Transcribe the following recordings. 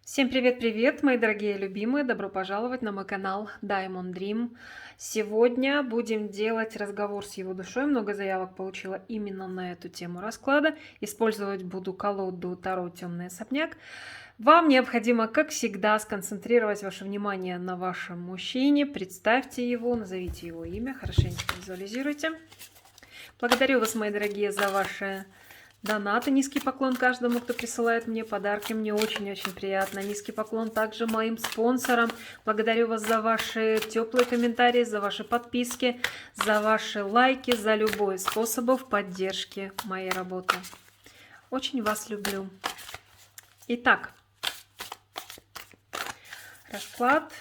Всем привет-привет, мои дорогие любимые! Добро пожаловать на мой канал Diamond Dream. Сегодня будем делать разговор с его душой. Много заявок получила именно на эту тему расклада. Использовать буду колоду Таро Темный особняк. Вам необходимо, как всегда, сконцентрировать ваше внимание на вашем мужчине. Представьте его, назовите его имя, хорошенько визуализируйте. Благодарю вас, мои дорогие, за ваши донаты. Низкий поклон каждому, кто присылает мне подарки. Мне очень-очень приятно. Низкий поклон также моим спонсорам. Благодарю вас за ваши теплые комментарии, за ваши подписки, за ваши лайки, за любой способ поддержки моей работы. Очень вас люблю. Итак, расклад.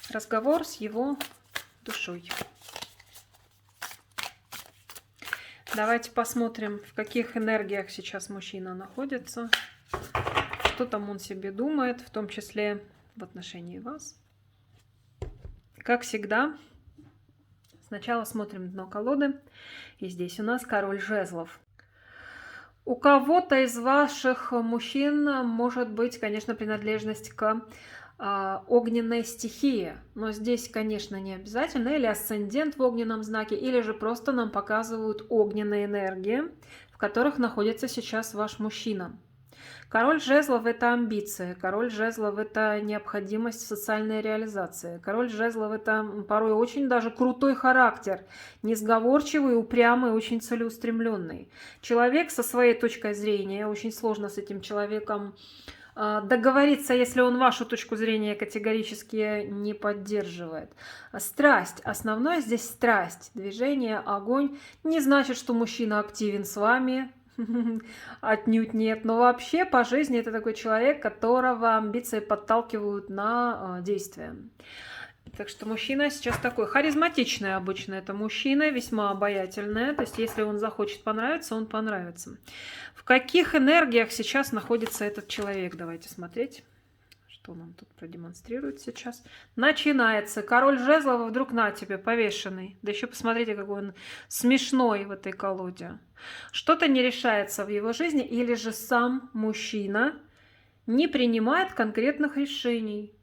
Разговор с его душой. Давайте посмотрим, в каких энергиях сейчас мужчина находится, что там он себе думает, в том числе в отношении вас. Как всегда, сначала смотрим дно колоды, и здесь у нас король жезлов. У кого-то из ваших мужчин может быть, конечно, принадлежность к огненной стихии, но здесь, конечно, не обязательно, или асцендент в огненном знаке, или же просто нам показывают огненные энергии, в которых находится сейчас ваш мужчина. Король жезлов – это амбиции, король жезлов – это необходимость в социальной реализации, король жезлов – это порой очень даже крутой характер, несговорчивый, упрямый, очень целеустремленный. Человек со своей точкой зрения, очень сложно с этим человеком договориться, если он вашу точку зрения категорически не поддерживает. Страсть. Основное здесь страсть. Движение, огонь. Не значит, что мужчина активен с вами. Отнюдь нет. Но вообще по жизни это такой человек, которого амбиции подталкивают на действия. Так что мужчина сейчас такой харизматичный обычно. Это мужчина, весьма обаятельный. То есть если он захочет понравиться, он понравится. В каких энергиях сейчас находится этот человек? Давайте смотреть, что нам тут продемонстрирует сейчас. Начинается. Король жезлов, вдруг на тебе, повешенный. Да еще посмотрите, какой он смешной в этой колоде. Что-то не решается в его жизни, или же сам мужчина не принимает конкретных решений.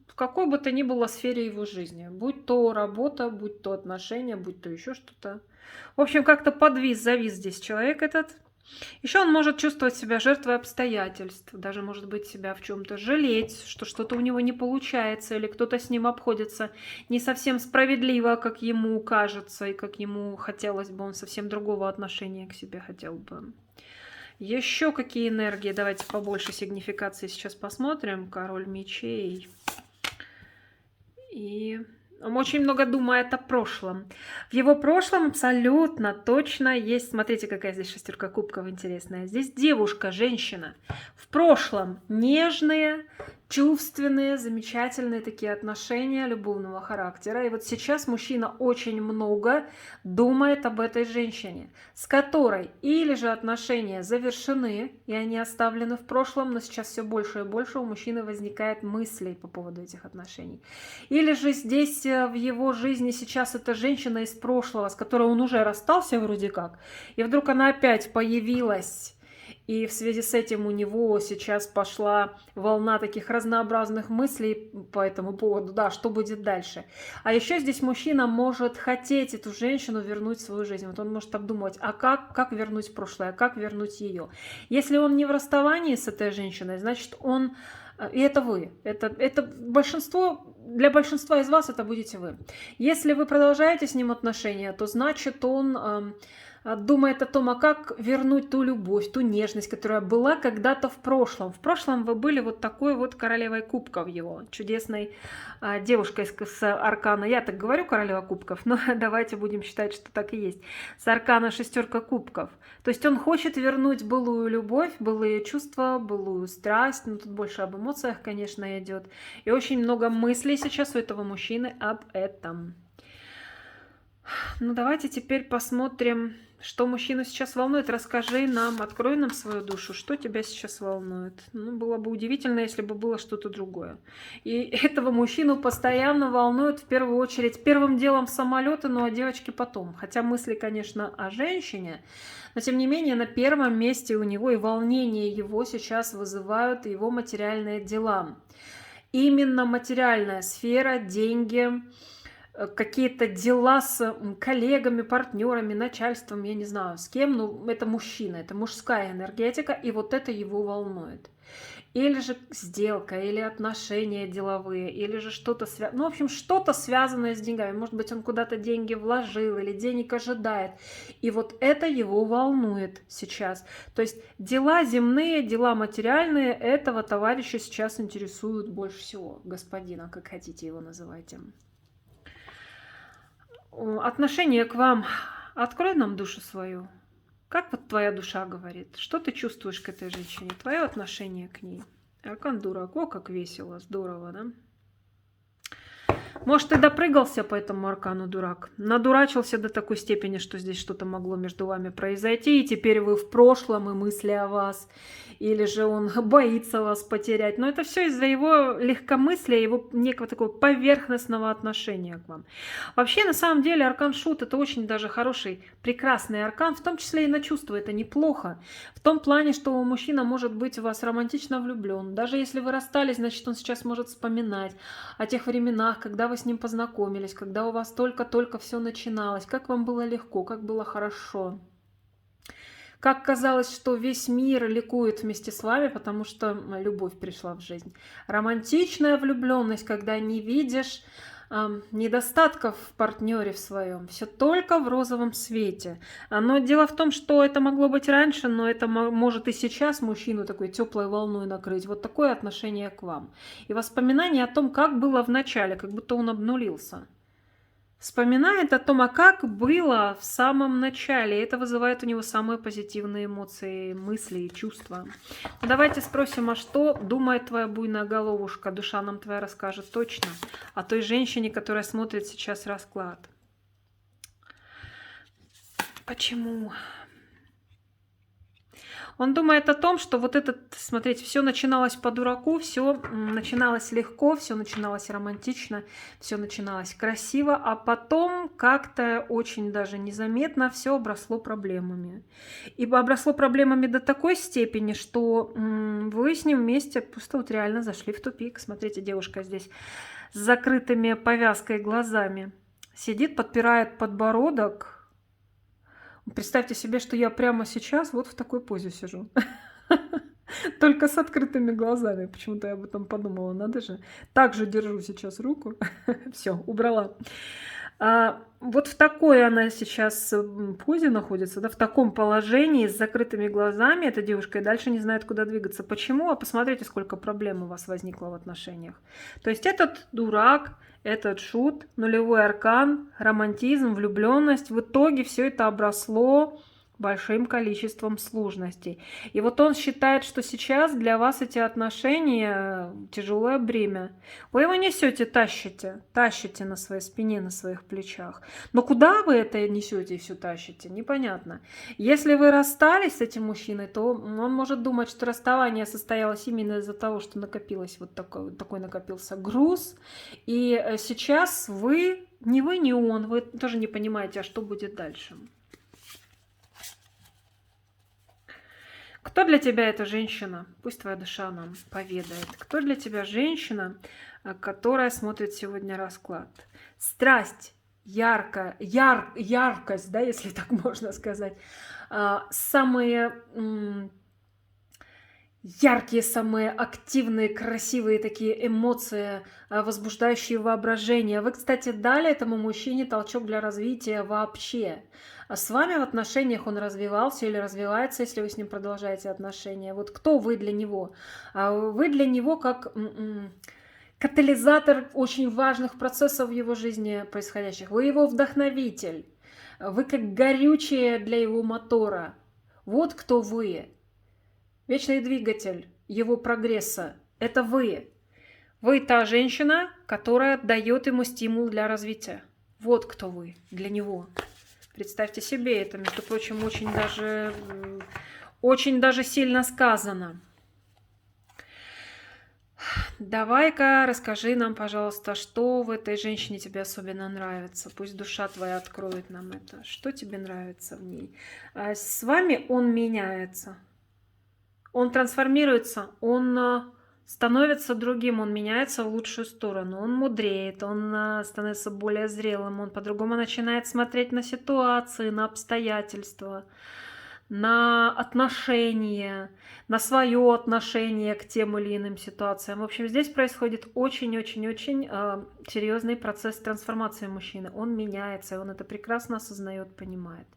В какой бы то ни было сфере его жизни. Будь то работа, будь то отношения, будь то еще что-то. В общем, как-то подвис, завис здесь человек этот. Еще он может чувствовать себя жертвой обстоятельств. Даже может быть себя в чем-то жалеть, что что-то у него не получается. Или кто-то с ним обходится не совсем справедливо, как ему кажется. И как ему хотелось бы. Он совсем другого отношения к себе хотел бы. Еще какие энергии? Давайте побольше сигнификации сейчас посмотрим. Король мечей. И он очень много думает о прошлом. В его прошлом абсолютно точно есть... Смотрите, какая здесь шестерка кубков интересная. Здесь девушка, женщина. В прошлом нежные, чувственные, замечательные такие отношения любовного характера. И вот сейчас мужчина очень много думает об этой женщине, с которой или же отношения завершены, и они оставлены в прошлом, но сейчас все больше и больше у мужчины возникает мыслей по поводу этих отношений. Или же здесь в его жизни сейчас эта женщина из прошлого, с которой он уже расстался вроде как, и вдруг она опять появилась. И в связи с этим у него сейчас пошла волна таких разнообразных мыслей по этому поводу, да, что будет дальше. А еще здесь мужчина может хотеть эту женщину вернуть в свою жизнь. Вот он может обдумывать, а как вернуть прошлое, как вернуть ее. Если он не в расставании с этой женщиной, значит он... И это вы. Это большинство... Для большинства из вас это будете вы. Если вы продолжаете с ним отношения, то значит он... думает о том, а как вернуть ту любовь, ту нежность, которая была когда-то в прошлом. В прошлом вы были вот такой вот королевой кубков его, чудесной девушкой с аркана. Я так говорю, королева кубков, но давайте будем считать, что так и есть. С аркана шестерка кубков. То есть он хочет вернуть былую любовь, былые чувства, былую страсть. Ну, тут больше об эмоциях, конечно, идет. И очень много мыслей сейчас у этого мужчины об этом. Ну, давайте теперь посмотрим, Что мужчину сейчас волнует? Расскажи нам, открой нам свою душу, что тебя сейчас волнует. Ну, было бы удивительно, если бы было что-то другое. И этого мужчину постоянно волнует в первую очередь первым делом самолеты, ну а девочки потом. Хотя мысли, конечно, о женщине, но тем не менее на первом месте у него и волнение его сейчас вызывают его материальные дела. Именно материальная сфера, деньги, какие-то дела с коллегами, партнерами, начальством, я не знаю с кем, но это мужчина, это мужская энергетика, и вот это его волнует. Или же сделка, или отношения деловые, или же что-то связанное, ну, в общем, что-то связанное с деньгами. Может быть, он куда-то деньги вложил или денег ожидает. И вот это его волнует сейчас. То есть дела земные, дела материальные этого товарища сейчас интересуют больше всего. Господина, как хотите его называйте. Отношение к вам. Открой нам душу свою. Как вот твоя душа говорит? Что ты чувствуешь к этой женщине? Твое отношение к ней. Аркан дурак. О, как весело. Здорово, да? Может, ты допрыгался по этому аркану, дурак? Надурачился до такой степени, что здесь что-то могло между вами произойти, и теперь вы в прошлом, и мысли о вас. Или же он боится вас потерять. Но это все из-за его легкомыслия, его некого такого поверхностного отношения к вам. Вообще, на самом деле, аркан Шут — это очень даже хороший, прекрасный аркан, в том числе и на чувства. Это неплохо. В том плане, что мужчина может быть в вас романтично влюблен. Даже если вы расстались, значит, он сейчас может вспоминать о тех временах, когда вы с ним познакомились, когда у вас только-только все начиналось, как вам было легко, как было хорошо. Как казалось, что весь мир ликует вместе с вами, потому что любовь пришла в жизнь. Романтичная влюбленность, когда не видишь недостатков в партнере в своем, все только в розовом свете. Но дело в том, что это могло быть раньше, но это может и сейчас мужчину такой теплой волной накрыть. Вот такое отношение к вам. И воспоминание о том, как было в начале, как будто он обнулился. Вспоминает о том, а как было в самом начале. Это вызывает у него самые позитивные эмоции, мысли и чувства. Давайте спросим, а что думает твоя буйная головушка? Душа нам твоя расскажет точно о той женщине, которая смотрит сейчас расклад. Почему? Он думает о том, что вот этот, смотрите, все начиналось по дураку, все начиналось легко, все начиналось романтично, все начиналось красиво, а потом как-то очень даже незаметно все обросло проблемами. Ибо обросло проблемами до такой степени, что вы с ним вместе просто вот реально зашли в тупик. Смотрите, девушка здесь с закрытыми повязкой глазами сидит, подпирает подбородок. Представьте себе, что я прямо сейчас вот в такой позе сижу. Только с открытыми глазами. Почему-то я об этом подумала. Надо же. Так же держу сейчас руку. Все, убрала. Вот в такой она сейчас позе находится, да, в таком положении, с закрытыми глазами эта девушка, и дальше не знает, куда двигаться. Почему? А посмотрите, сколько проблем у вас возникло в отношениях. То есть этот дурак, этот шут, нулевой аркан, романтизм, влюбленность, в итоге все это обросло большим количеством сложностей. И вот он считает, что сейчас для вас эти отношения тяжелое бремя. Вы его несете, тащите на своей спине, на своих плечах. Но куда вы это несете и все тащите, непонятно. Если вы расстались с этим мужчиной, то он может думать, что расставание состоялось именно из-за того, что накопилось вот такой накопился груз. И сейчас вы, ни он, вы тоже не понимаете, а что будет дальше. Кто для тебя эта женщина? Пусть твоя душа нам поведает. Кто для тебя женщина, которая смотрит сегодня расклад? Страсть, яркость, да, если так можно сказать. Самые яркие, самые активные, красивые такие эмоции, возбуждающие воображение. Вы, кстати, дали этому мужчине толчок для развития вообще. А с вами в отношениях он развивался или развивается, если вы с ним продолжаете отношения. Вот кто вы для него? Вы для него как катализатор очень важных процессов в его жизни происходящих. Вы его вдохновитель. Вы как горючее для его мотора. Вот кто вы. Вечный двигатель его прогресса – это вы. Вы та женщина, которая дает ему стимул для развития. Вот кто вы для него. Представьте себе, это, между прочим, очень даже сильно сказано. Давай-ка расскажи нам, пожалуйста, что в этой женщине тебе особенно нравится. Пусть душа твоя откроет нам это. Что тебе нравится в ней? С вами он меняется. Он трансформируется, он становится другим, он меняется в лучшую сторону. Он мудреет, он становится более зрелым, он по-другому начинает смотреть на ситуации, на обстоятельства, на отношения, на свое отношение к тем или иным ситуациям. В общем, здесь происходит очень-очень-очень серьезный процесс трансформации мужчины. Он меняется, и он это прекрасно осознает, понимает.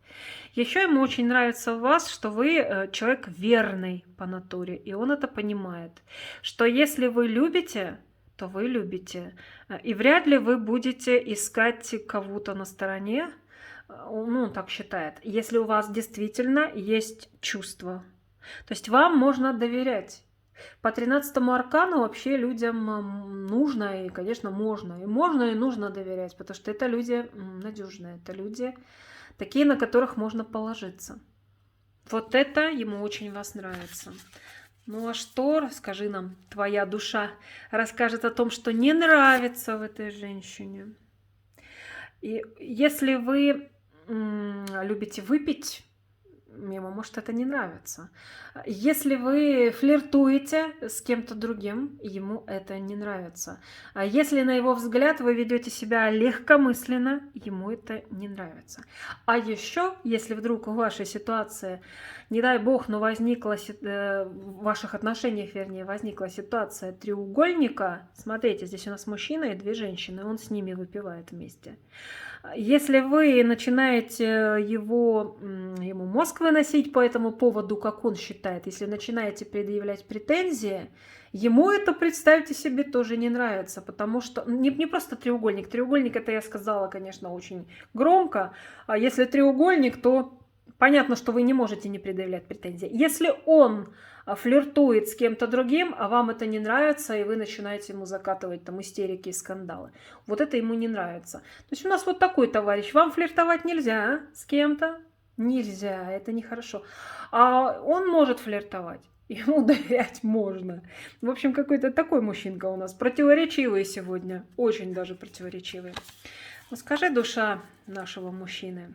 Еще ему очень нравится в вас, что вы человек верный по натуре, и он это понимает. Что если вы любите, то вы любите. И вряд ли вы будете искать кого-то на стороне, ну, он так считает, если у вас действительно есть чувства. То есть вам можно доверять. По 13-му аркану вообще людям нужно и, конечно, можно. И можно, и нужно доверять, потому что это люди надежные, это люди такие, на которых можно положиться. Вот это ему очень вас нравится. Ну а что, расскажи нам, твоя душа расскажет о том, что не нравится в этой женщине. И если вы любите выпить, ему может это не нравится. Если вы флиртуете с кем-то другим, ему это не нравится. А если, на его взгляд, вы ведете себя легкомысленно, ему это не нравится. А еще, если вдруг в вашей ситуации, не дай бог, но возникла, в ваших отношениях, вернее, возникла ситуация треугольника, смотрите, здесь у нас мужчина и две женщины, он с ними выпивает вместе. Если вы начинаете ему мозг выносить по этому поводу, как он считает, если начинаете предъявлять претензии, ему это, представьте себе, тоже не нравится, потому что не просто треугольник. Треугольник, это я сказала, конечно, очень громко. А если треугольник, то понятно, что вы не можете не предъявлять претензии. Если он флиртует с кем-то другим, а вам это не нравится, и вы начинаете ему закатывать там истерики и скандалы. Вот это ему не нравится. То есть у нас вот такой товарищ. Вам флиртовать нельзя с кем-то? Нельзя, это нехорошо. А он может флиртовать. Ему доверять можно. В общем, какой-то такой мужчинка у нас. Противоречивый сегодня. Очень даже противоречивый. Ну, скажи, душа нашего мужчины,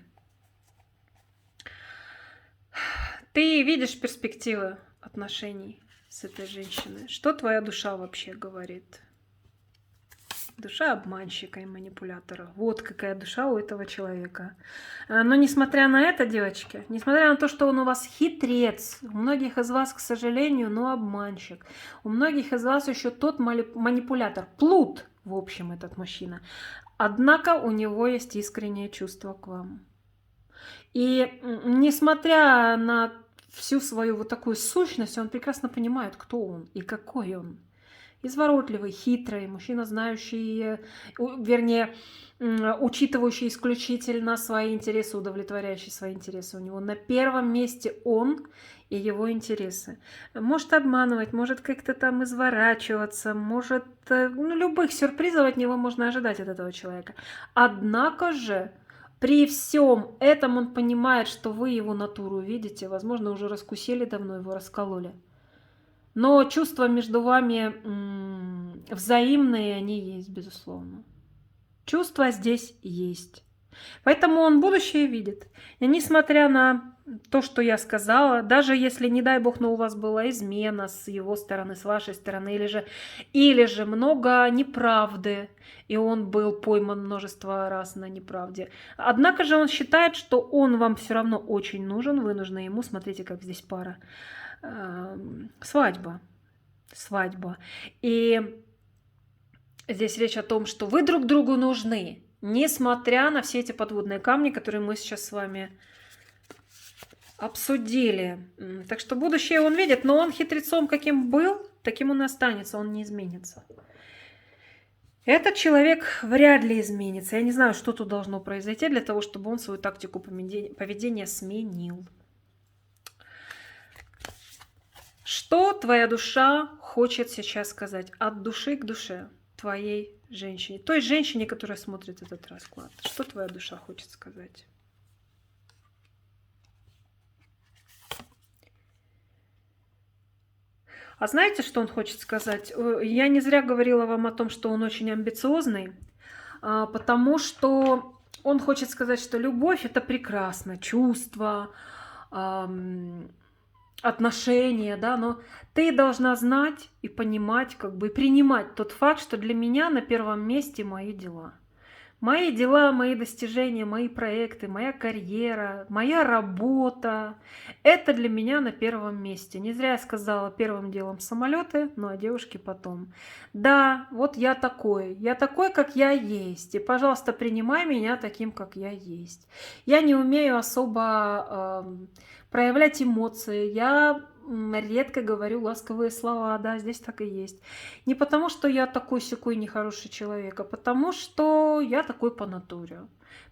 ты видишь перспективы отношений с этой женщиной? Что твоя душа вообще говорит? Душа обманщика и манипулятора. Вот какая душа у этого человека. Но несмотря на это, девочки, несмотря на то, что он у вас хитрец, у многих из вас, к сожалению, обманщик. У многих из вас еще тот манипулятор. Плут, в общем, этот мужчина. Однако у него есть искреннее чувство к вам. И несмотря на всю свою вот такую сущность, он прекрасно понимает, кто он и какой он. Изворотливый, хитрый, мужчина, знающий, вернее, учитывающий исключительно свои интересы, удовлетворяющий свои интересы. У него на первом месте он и его интересы. Может обманывать, может как-то там изворачиваться, может... любых сюрпризов от него можно ожидать от этого человека. Однако же, при всем этом он понимает, что вы его натуру видите, возможно, уже раскусили давно, его раскололи. Но чувства между вами взаимные, они есть, безусловно. Чувства здесь есть. Поэтому он будущее видит. И несмотря на то, что я сказала, даже если, не дай бог, но у вас была измена с его стороны, с вашей стороны, или же много неправды, и он был пойман множество раз на неправде. Однако же он считает, что он вам все равно очень нужен, вы нужны ему. Смотрите, как здесь пара. Свадьба. И здесь речь о том, что вы друг другу нужны, несмотря на все эти подводные камни, которые мы сейчас с вами обсудили. Так что будущее он видит, но он хитрецом каким был, таким он и останется, он не изменится. Этот человек вряд ли изменится. Я не знаю, что тут должно произойти для того, чтобы он свою тактику поведения сменил. Что твоя душа хочет сейчас сказать от души к душе твоей женщине? Той женщине, которая смотрит этот расклад. Что твоя душа хочет сказать? А знаете, что он хочет сказать? Я не зря говорила вам о том, что он очень амбициозный, потому что он хочет сказать, что любовь — это прекрасно, чувство, отношения, да, но ты должна знать и понимать, как бы, и принимать тот факт, что для меня на первом месте мои дела. Мои дела, мои достижения, мои проекты, моя карьера, моя работа — это для меня на первом месте. Не зря я сказала первым делом самолеты, ну а девушки потом. Да, вот я такой, как я есть, и, пожалуйста, принимай меня таким, как я есть. Я не умею особо проявлять эмоции, я редко говорю ласковые слова, да, здесь так и есть. Не потому, что я такой-сякой нехороший человек, а потому, что я такой по натуре.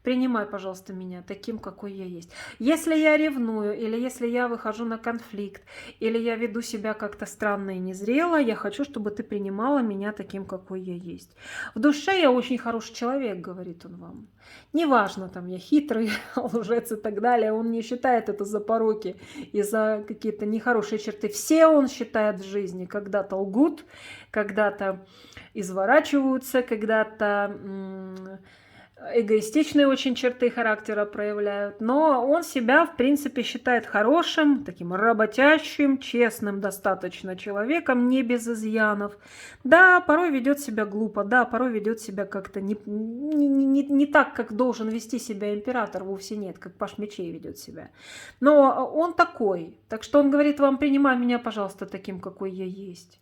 Принимай, пожалуйста, меня таким, какой я есть. Если я ревную, или если я выхожу на конфликт, или я веду себя как-то странно и незрело, я хочу, чтобы ты принимала меня таким, какой я есть. В душе я очень хороший человек, говорит он вам. Неважно, там я хитрый, лжец и так далее, он не считает это за пороки и за какие-то нехорошие черты. Все он считает в жизни. Когда-то лгут, когда-то изворачиваются, когда-то эгоистичные очень черты характера проявляют, но он себя, в принципе, считает хорошим, таким работящим, честным достаточно человеком, не без изъянов. Да, порой ведет себя глупо, да, порой ведет себя как-то не так, как должен вести себя император, вовсе нет, как Паш Мечей ведет себя. Но он такой, так что он говорит вам: принимай меня, пожалуйста, таким, какой я есть.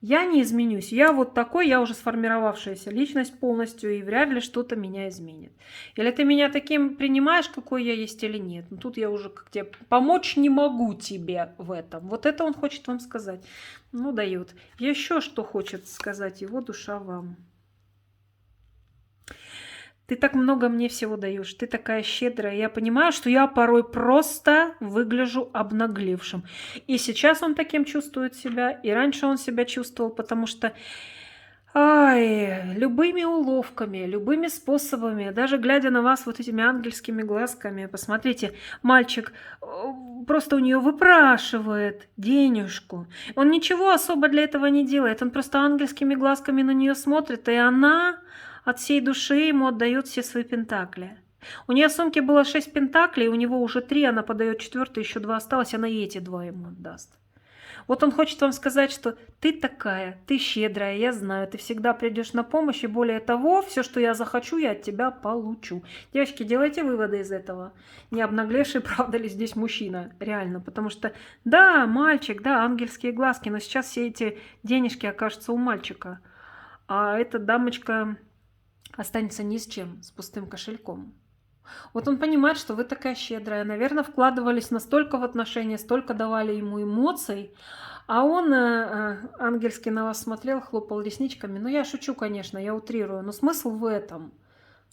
Я не изменюсь. Я вот такой, я уже сформировавшаяся личность полностью, и вряд ли что-то меня изменит. Или ты меня таким принимаешь, какой я есть, или нет. Ну, тут я уже как тебе помочь не могу тебе в этом. Вот это он хочет вам сказать. Ну, дает. Еще что хочет сказать его душа вам. Ты так много мне всего даешь, ты такая щедрая. Я понимаю, что я порой просто выгляжу обнаглевшим. И сейчас он таким чувствует себя, и раньше он себя чувствовал, потому что любыми уловками, любыми способами, даже глядя на вас вот этими ангельскими глазками, посмотрите, мальчик просто у нее выпрашивает денежку. Он ничего особо для этого не делает, он просто ангельскими глазками на нее смотрит, и она от всей души ему отдает все свои пентакли. У нее в сумке было 6 пентаклей, у него уже 3, она подает 4, еще 2 осталось, она и эти 2 ему отдаст. Вот он хочет вам сказать, что ты такая, ты щедрая, я знаю, ты всегда придешь на помощь, и более того, все, что я захочу, я от тебя получу. Девочки, делайте выводы из этого. Не обнаглевший, правда ли, здесь мужчина, реально, потому что, да, мальчик, да, ангельские глазки, но сейчас все эти денежки окажутся у мальчика, а эта дамочка останется ни с чем, с пустым кошельком. Вот он понимает, что вы такая щедрая. Наверное, вкладывались настолько в отношения, столько давали ему эмоций, а он ангельски на вас смотрел, хлопал ресничками. Ну, я шучу, конечно, я утрирую, но смысл в этом,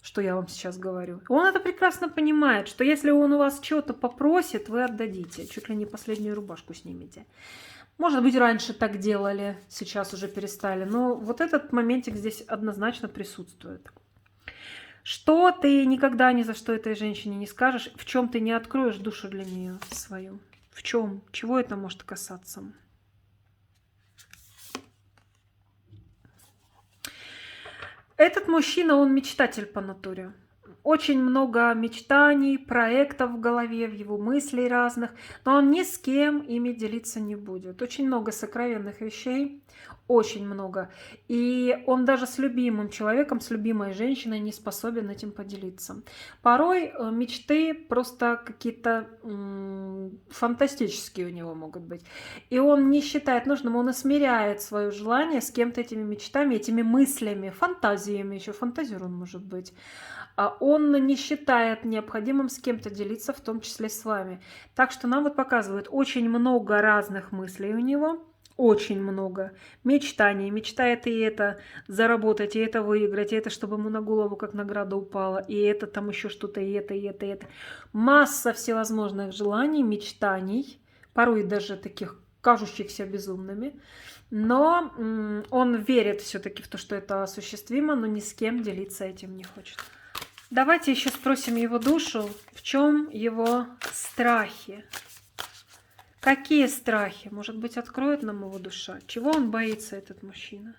что я вам сейчас говорю. Он это прекрасно понимает, что если он у вас чего-то попросит, вы отдадите. Чуть ли не последнюю рубашку снимете. Может быть, раньше так делали, сейчас уже перестали. Но вот этот моментик здесь однозначно присутствует. Что ты никогда ни за что этой женщине не скажешь, в чем ты не откроешь душу для нее свою? В чем? Чего это может касаться? Этот мужчина, он мечтатель по натуре. Очень много мечтаний, проектов в голове, в его мыслей разных, но он ни с кем ими делиться не будет. Очень много сокровенных вещей, очень много. И он даже с любимым человеком, с любимой женщиной не способен этим поделиться. Порой мечты просто какие-то фантастические у него могут быть. И он не считает нужным, он смиряет свое желание с кем-то этими мечтами, этими мыслями, фантазиями, еще фантазер он может быть. Он не считает необходимым с кем-то делиться, в том числе с вами. Так что нам вот показывают очень много разных мыслей у него, очень много мечтаний. Мечтает и это заработать, и это выиграть, и это, чтобы ему на голову как награда упала, и это там еще что-то, и это, и это, и это. Масса всевозможных желаний, мечтаний, порой даже таких кажущихся безумными. Но он верит все-таки в то, что это осуществимо, но ни с кем делиться этим не хочет. Давайте еще спросим его душу, в чем его страхи. Какие страхи? Может быть, откроет нам его душа? Чего он боится, этот мужчина?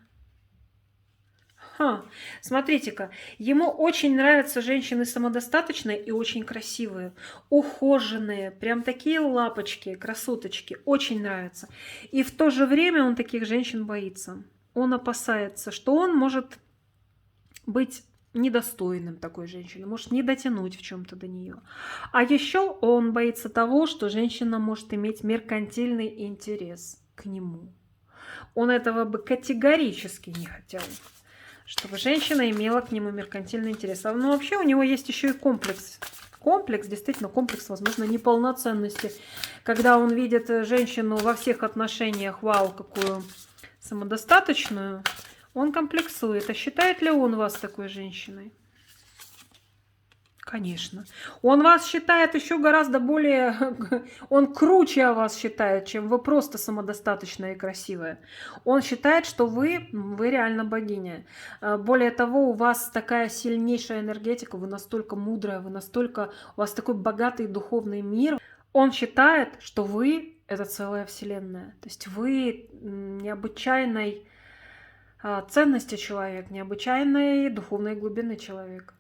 Смотрите-ка, ему очень нравятся женщины самодостаточные и очень красивые, ухоженные, прям такие лапочки, красоточки, очень нравятся. И в то же время он таких женщин боится. Он опасается, что он может быть недостойным такой женщины, может не дотянуть в чем-то до нее. А еще он боится того, что женщина может иметь меркантильный интерес к нему. Он этого бы категорически не хотел, чтобы женщина имела к нему меркантильный интерес. Но вообще у него есть еще и комплекс. Действительно, комплекс, возможно, неполноценности. Когда он видит женщину во всех отношениях, вау, какую самодостаточную, он комплексует. А считает ли он вас такой женщиной? Конечно. Он вас считает еще гораздо более... Он круче о вас считает, чем вы просто самодостаточная и красивая. Он считает, что вы реально богиня. Более того, у вас такая сильнейшая энергетика, вы настолько мудрая, у вас такой богатый духовный мир. Он считает, что вы — это целая вселенная. То есть вы необычайной ценности человек, необычайной духовной глубины человек.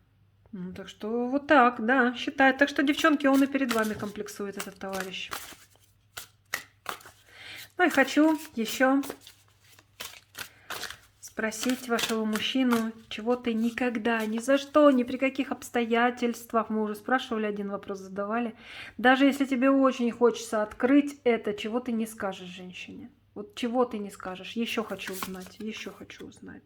Так что вот так, да, считает. Так что, девчонки, он и перед вами комплексует, этот товарищ. Ну и хочу еще спросить вашего мужчину, чего ты никогда, ни за что, ни при каких обстоятельствах, мы уже спрашивали, один вопрос задавали, даже если тебе очень хочется открыть это, чего ты не скажешь женщине. Вот чего ты не скажешь. Еще хочу узнать, еще хочу узнать.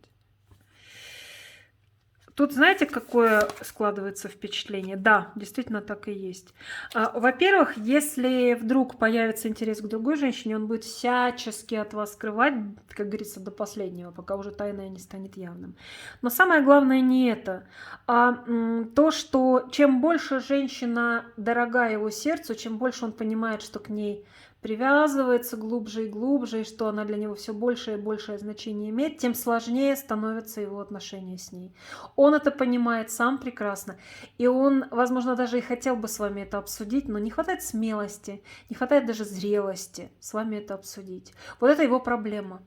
Тут знаете, какое складывается впечатление? Да, действительно так и есть. Во-первых, если вдруг появится интерес к другой женщине, он будет всячески от вас скрывать, как говорится, до последнего, пока уже тайное не станет явным. Но самое главное не это, а то, что чем больше женщина дорога его сердцу, чем больше он понимает, что к ней привязывается глубже и глубже, и что она для него все большее и большее значение имеет, тем сложнее становятся его отношения с ней. Он это понимает сам прекрасно, и он, возможно, даже и хотел бы с вами это обсудить, но не хватает смелости, не хватает даже зрелости с вами это обсудить. Вот это его проблема.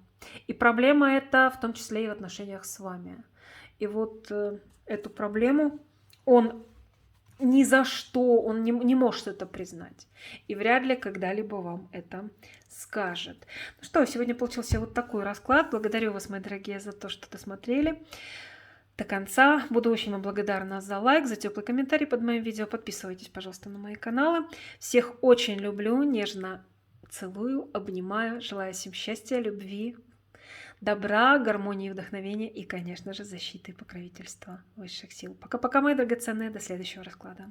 И проблема эта в том числе и в отношениях с вами. И вот эту проблему он ни за что, он не может это признать. И вряд ли когда-либо вам это скажет. Ну что, сегодня получился вот такой расклад. Благодарю вас, мои дорогие, за то, что досмотрели до конца. Буду очень вам благодарна за лайк, за теплый комментарий под моим видео. Подписывайтесь, пожалуйста, на мои каналы. Всех очень люблю, нежно целую, обнимаю. Желаю всем счастья, любви, добра, гармонии, вдохновения и, конечно же, защиты и покровительства высших сил. Пока-пока, мои драгоценные. До следующего расклада.